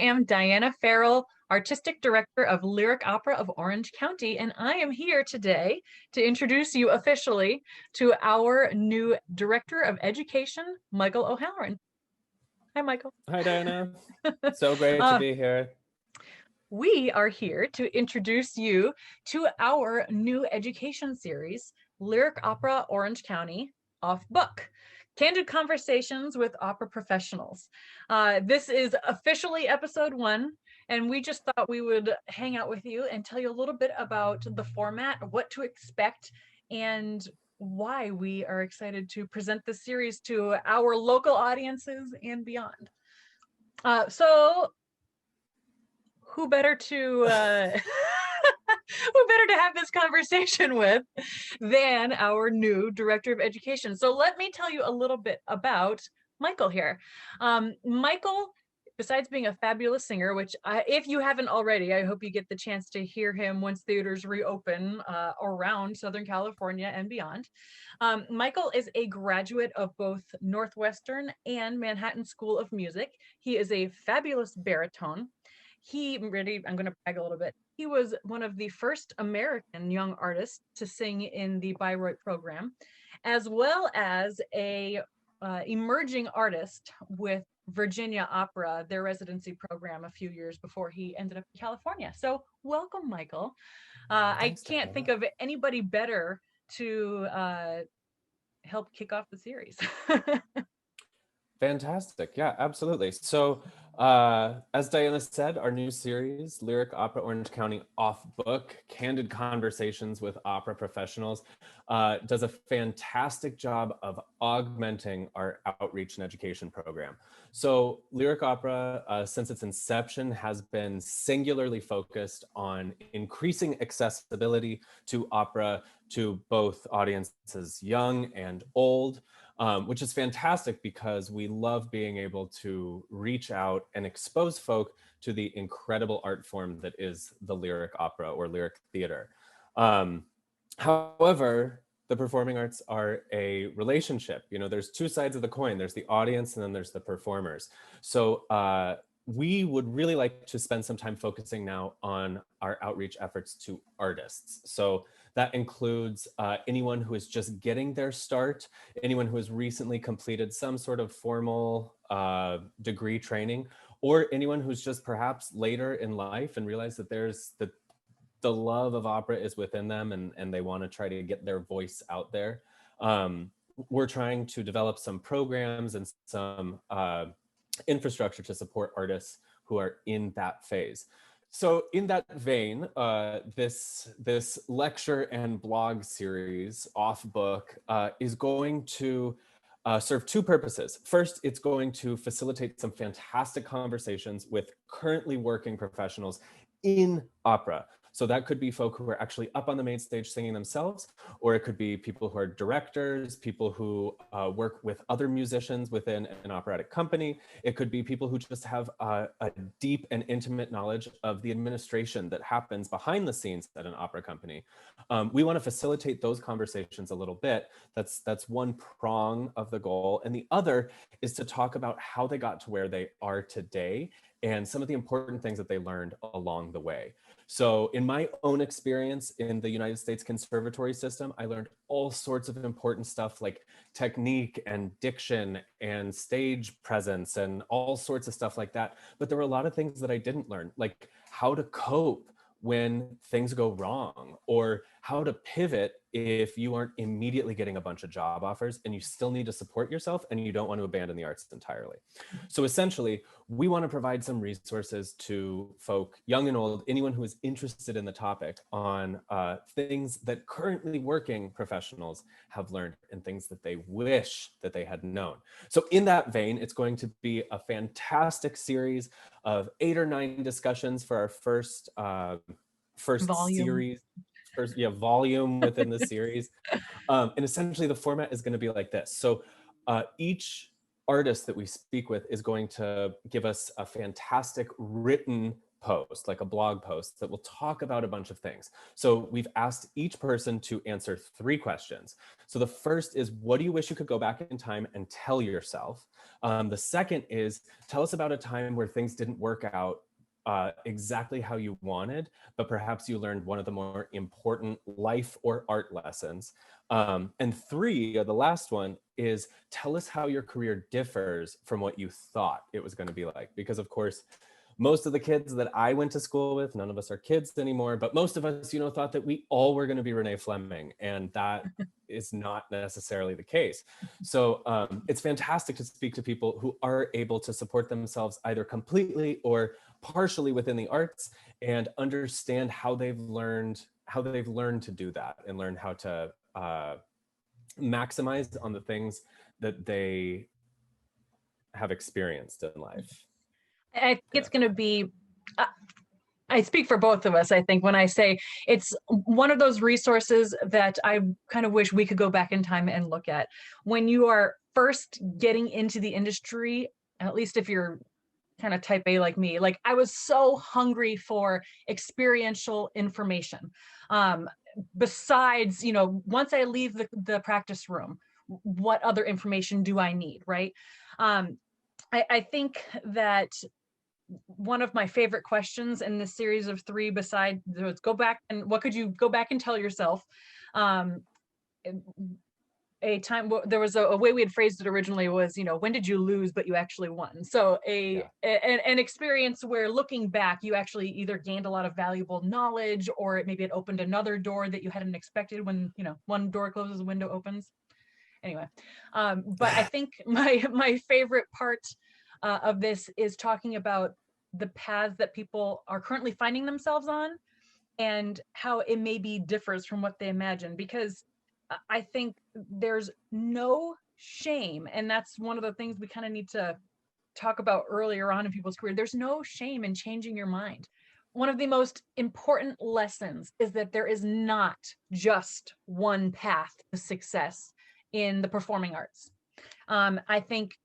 am Diana Farrell, Artistic Director of Lyric Opera of Orange County, and I am here today to introduce you officially to our new Director of Education, Michael O'Halloran. Hi, Michael. Hi, Diana. So great to be here. We are here to introduce you to our new education series, Lyric Opera Orange County Off Book. Candid Conversations with Opera Professionals. This is officially episode 1, and we just thought we would hang out with you and tell you a little bit about the format, what to expect, and why we are excited to present this series to our local audiences and beyond. So who better to who better to have this conversation with than our new Director of Education. So let me tell you a little bit about Michael here. Michael, besides being a fabulous singer, which if you haven't already, I hope you get the chance to hear him once theaters reopen around Southern California and beyond. Michael is a graduate of both Northwestern and Manhattan School of Music. He is a fabulous baritone. I'm going to brag a little bit. He was one of the first American young artists to sing in the Bayreuth program, as well as a emerging artist with Virginia Opera, their residency program a few years before he ended up in California. So welcome, Michael. I can't think of anybody better to help kick off the series. Fantastic. Yeah, absolutely. So as Diana said, our new series, Lyric Opera Orange County Off Book, Candid Conversations with Opera Professionals, does a fantastic job of augmenting our outreach and education program. So Lyric Opera, since its inception, has been singularly focused on increasing accessibility to opera to both audiences young and old. Which is fantastic because we love being able to reach out and expose folk to the incredible art form that is the lyric opera or lyric theater. However, the performing arts are a relationship. You know, there's two sides of the coin. There's the audience and then there's the performers. So we would really like to spend some time focusing now on our outreach efforts to artists. So that includes anyone who is just getting their start, anyone who has recently completed some sort of formal degree training, or anyone who's just perhaps later in life and realized that there's the love of opera is within them and they want to try to get their voice out there. We're trying to develop some programs and some infrastructure to support artists who are in that phase. So in that vein, this lecture and blog series, Off Book, is going to serve two purposes. First, it's going to facilitate some fantastic conversations with currently working professionals in opera. So that could be folk who are actually up on the main stage singing themselves, or it could be people who are directors, people who work with other musicians within an operatic company. It could be people who just have a deep and intimate knowledge of the administration that happens behind the scenes at an opera company. We want to facilitate those conversations a little bit. That's one prong of the goal. And the other is to talk about how they got to where they are today and some of the important things that they learned along the way. So in my own experience in the United States conservatory system, I learned all sorts of important stuff like technique and diction and stage presence and all sorts of stuff like that. But there were a lot of things that I didn't learn, like how to cope when things go wrong, or how to pivot if you aren't immediately getting a bunch of job offers and you still need to support yourself and you don't want to abandon the arts entirely. So essentially, we want to provide some resources to folk, young and old, anyone who is interested in the topic on things that currently working professionals have learned and things that they wish that they had known. So in that vein, it's going to be a fantastic series of 8 or 9 discussions for our first series. Volume within the series. And essentially the format is going to be like this. So each artist that we speak with is going to give us a fantastic written post, like a blog post that will talk about a bunch of things. So we've asked each person to answer 3 questions. So the first is, what do you wish you could go back in time and tell yourself? The second is, tell us about a time where things didn't work out exactly how you wanted, but perhaps you learned one of the more important life or art lessons. And 3, the last one is, tell us how your career differs from what you thought it was going to be like. Because of course, most of the kids that I went to school with, none of us are kids anymore, but most of us, thought that we all were going to be Renee Fleming, and that is not necessarily the case. So it's fantastic to speak to people who are able to support themselves either completely or partially within the arts, and understand how they've learned to do that, and learn how to maximize on the things that they have experienced in life. I think Yeah. it's going to be, uh, I speak for both of us, I think, when I say it's one of those resources that I kind of wish we could go back in time and look at. When you are first getting into the industry, at least if you're kind of type A like me, like I was so hungry for experiential information. Besides, once I leave the practice room, what other information do I need, right? I think that one of my favorite questions in this series of 3, besides go back and what could you go back and tell yourself, um, a time there was a way we had phrased it originally was, when did you lose but you actually won? So an experience where looking back you actually either gained a lot of valuable knowledge, or maybe it opened another door that you hadn't expected. When one door closes, a window opens. Anyway, but I think my favorite part of this is talking about the paths that people are currently finding themselves on, and how it maybe differs from what they imagine. Because I think there's no shame, and that's one of the things we kind of need to talk about earlier on in people's career. There's no shame in changing your mind. One of the most important lessons is that there is not just one path to success in the performing arts. I think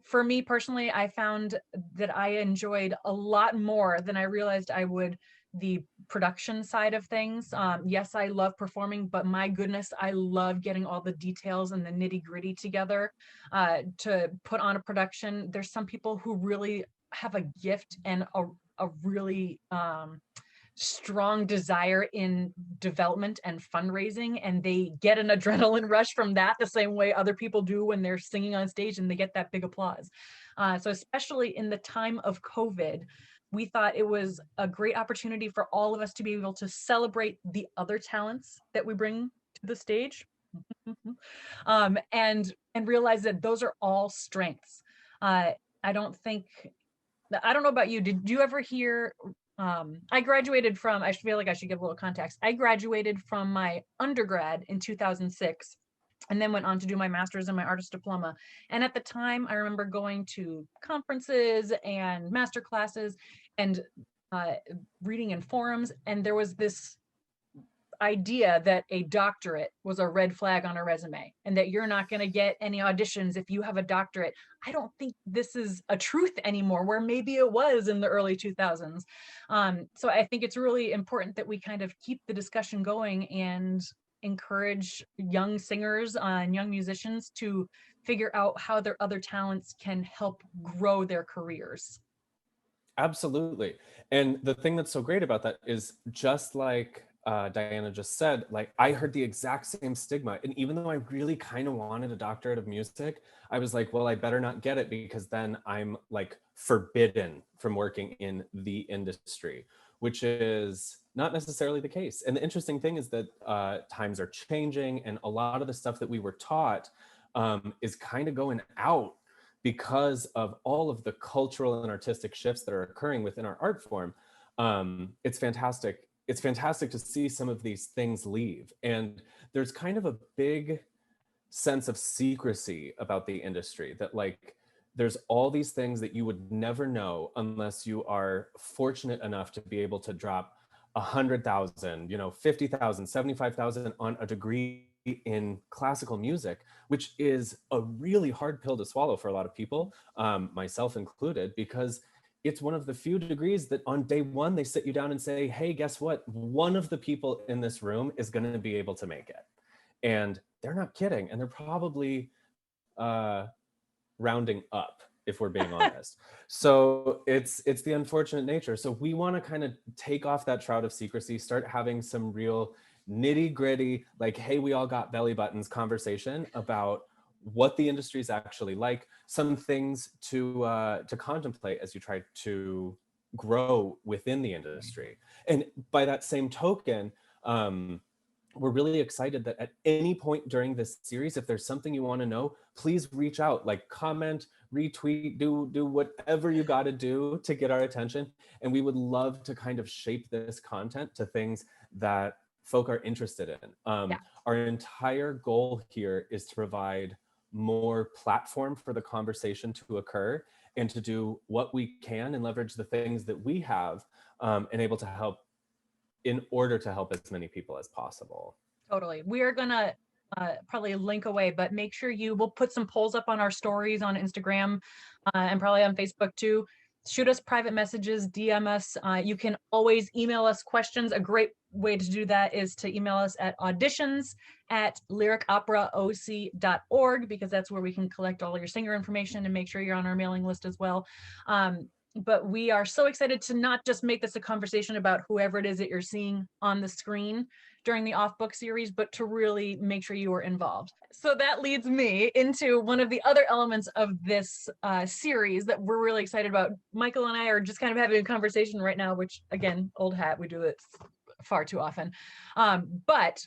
for me personally, I found that I enjoyed a lot more than I realized I would the production side of things. Yes, I love performing, but my goodness, I love getting all the details and the nitty gritty together to put on a production. There's some people who really have a gift and a really strong desire in development and fundraising, and they get an adrenaline rush from that the same way other people do when they're singing on stage and they get that big applause. So especially in the time of COVID, we thought it was a great opportunity for all of us to be able to celebrate the other talents that we bring to the stage. And realize that those are all strengths. I don't know about you. Did you ever hear, I graduated from, I feel like I should give a little context. I graduated from my undergrad in 2006, and then went on to do my master's and my artist diploma. And at the time, I remember going to conferences and master classes and reading in forums, and there was this idea that a doctorate was a red flag on a resume, and that you're not going to get any auditions if you have a doctorate. I don't think this is a truth anymore, where maybe it was in the early 2000s. So I think it's really important that we kind of keep the discussion going and encourage young singers and young musicians to figure out how their other talents can help grow their careers. Absolutely. And the thing that's so great about that is, just like Diana just said, like, I heard the exact same stigma. And even though I really kind of wanted a doctorate of music, I was like, well, I better not get it, because then I'm like forbidden from working in the industry, which is not necessarily the case. And the interesting thing is that times are changing, and a lot of the stuff that we were taught is kind of going out because of all of the cultural and artistic shifts that are occurring within our art form. It's fantastic. It's fantastic to see some of these things leave. And there's kind of a big sense of secrecy about the industry, that like, there's all these things that you would never know unless you are fortunate enough to be able to drop 100,000, 50,000, 75,000 on a degree in classical music, which is a really hard pill to swallow for a lot of people, myself included, because it's one of the few degrees that on day one, they sit you down and say, hey, guess what? One of the people in this room is going to be able to make it. And they're not kidding. And they're probably rounding up, if we're being honest. So it's the unfortunate nature. So we want to kind of take off that shroud of secrecy, start having some real nitty gritty, like, hey, we all got belly buttons conversation about what the industry is actually like, some things to contemplate as you try to grow within the industry. And by that same token, we're really excited that at any point during this series, if there's something you want to know, please reach out, like comment, retweet, do whatever you got to do to get our attention. And we would love to kind of shape this content to things that folk are interested in. Our entire goal here is to provide more platform for the conversation to occur and to do what we can and leverage the things that we have and able to help in order to help as many people as possible. Totally. We are gonna probably link away, but make sure we'll put some polls up on our stories on Instagram and probably on Facebook too. Shoot us private messages, DM us. You can always email us questions. A great way to do that is to email us at auditions@lyricoperaoc.org, because that's where we can collect all your singer information and make sure you're on our mailing list as well. But we are so excited to not just make this a conversation about whoever it is that you're seeing on the screen during the off book series, but to really make sure you are involved. So that leads me into one of the other elements of this series that we're really excited about. Michael and I are just kind of having a conversation right now, which again, old hat, we do it far too often. But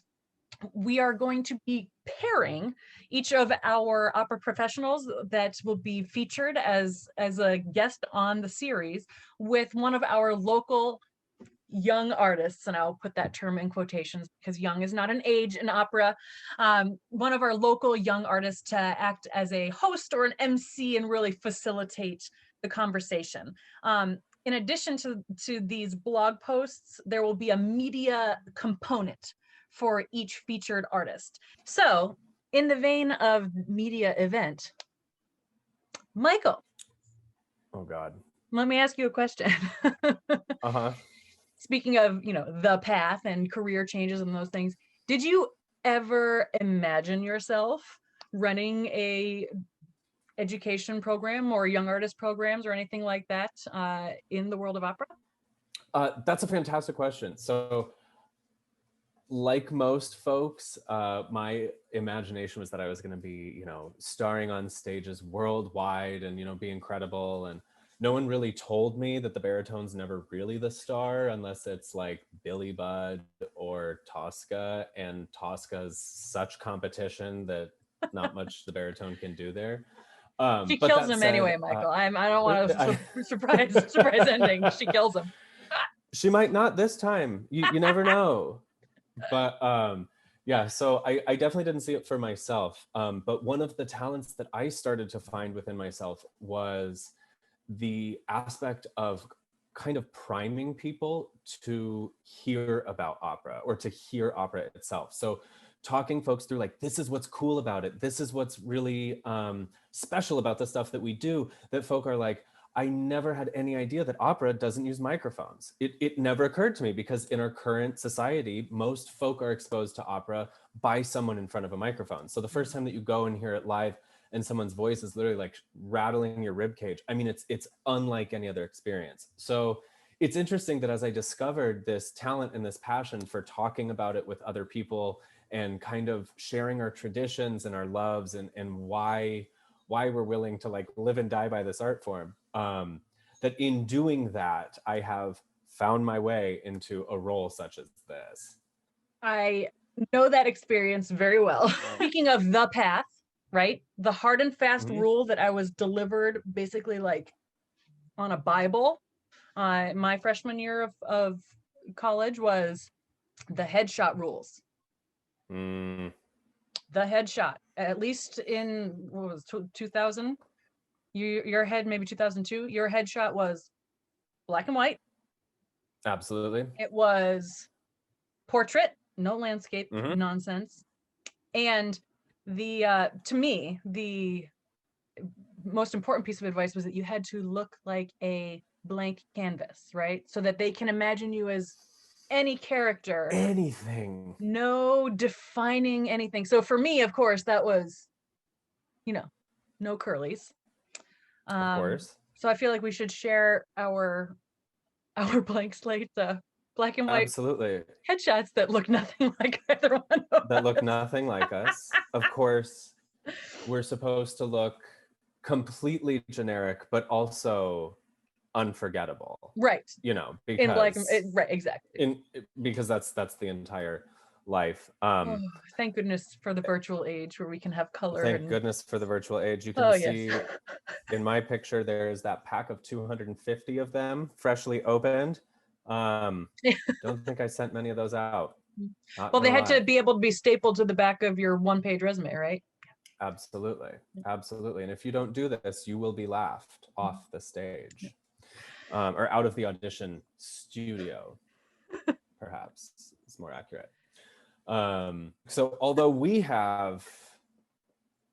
we are going to be pairing each of our opera professionals that will be featured as a guest on the series with one of our local young artists, and I'll put that term in quotations because young is not an age in opera. One of our local young artists to act as a host or an MC and really facilitate the conversation. In addition to these blog posts, there will be a media component for each featured artist. So in the vein of media event, Michael. Oh God. Let me ask you a question. Speaking of, the path and career changes and those things, did you ever imagine yourself running a education program or young artist programs or anything like that in the world of opera? That's a fantastic question. So like most folks, my imagination was that I was going to be, starring on stages worldwide and, be incredible. And no one really told me that the baritone's never really the star unless it's like Billy Budd or Tosca. And Tosca's such competition that not much the baritone can do there. She kills him anyway, Michael. I don't want a surprise ending. She kills him. She might not this time. You never know. But yeah, so I definitely didn't see it for myself. But one of the talents that I started to find within myself was the aspect of kind of priming people to hear about opera or to hear opera itself. So talking folks through like, this is what's cool about it. This is what's really special about the stuff that we do, that folk are like, I never had any idea that opera doesn't use microphones. It never occurred to me because in our current society, most folk are exposed to opera by someone in front of a microphone. So the first time that you go and hear it live and someone's voice is literally like rattling your rib cage, I mean, it's unlike any other experience. So it's interesting that as I discovered this talent and this passion for talking about it with other people and kind of sharing our traditions and our loves and why we're willing to like live and die by this art form, that in doing that, I have found my way into a role such as this. I know that experience very well. Speaking of the path, right? The hard and fast rule that I was delivered basically like on a Bible my freshman year of college was the headshot rules. The headshot, at least in, what was 2000? Your head, maybe 2002, your headshot was black and white. Absolutely. It was portrait, no landscape nonsense. And to me, the most important piece of advice was that you had to look like a blank canvas, right? So that they can imagine you as any character, Anything. no defining anything. So for me, of course, that was, no curlies. Of course. So I feel like we should share our blank slate, black and white Absolutely. headshots that look nothing like either one of That look us. nothing like us. Of course, we're supposed to look completely generic, but also unforgettable. Right. In black and Because right, exactly. because that's the entire life. Oh, thank goodness for the virtual age where we can have color Thank and goodness for the virtual age. You can oh yes. see in my picture, there's that pack of 250 of them freshly opened. Don't think I sent many of those out. Not Well, they gonna had to lie. be able to be stapled to the back of your one-page resume, right? Absolutely. Absolutely. And if you don't do this, you will be laughed off the stage, or out of the audition studio, perhaps is more accurate. So although we have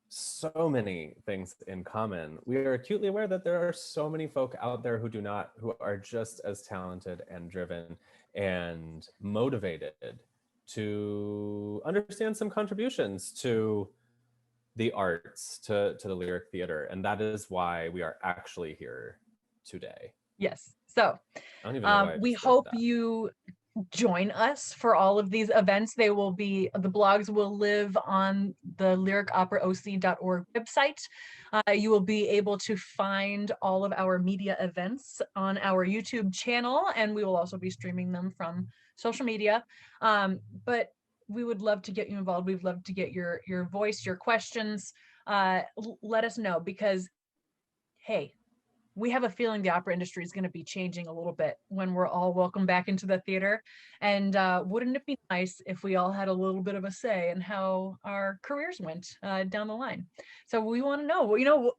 so many things in common, we are acutely aware that there are so many folk out there who are just as talented and driven and motivated to understand some contributions to the arts, to the lyric theater. And that is why we are actually here today. Yes. So I don't even know why I we just did hope that. you join us for all of these events. The blogs will live on the lyricoperaoc.org website. You will be able to find all of our media events on our YouTube channel, and we will also be streaming them from social media. But we would love to get you involved. We'd love to get your voice, your questions. Let us know, because, hey, we have a feeling the opera industry is going to be changing a little bit when we're all welcome back into the theater. And wouldn't it be nice if we all had a little bit of a say in how our careers went down the line? So we want to know,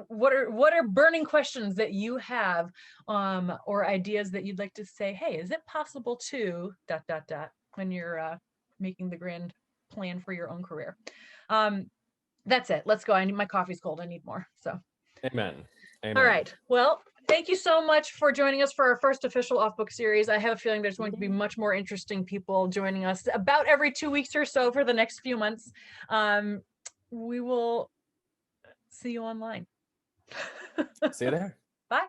what are burning questions that you have, or ideas that you'd like to say, hey, is it possible to ... when you're making the grand plan for your own career? That's it. Let's go. My coffee's cold. I need more. So. Amen. Amen. All right. Well, thank you so much for joining us for our first official off-book series. I have a feeling there's going to be much more interesting people joining us about every 2 weeks or so for the next few months. We will see you online. See you there. Bye.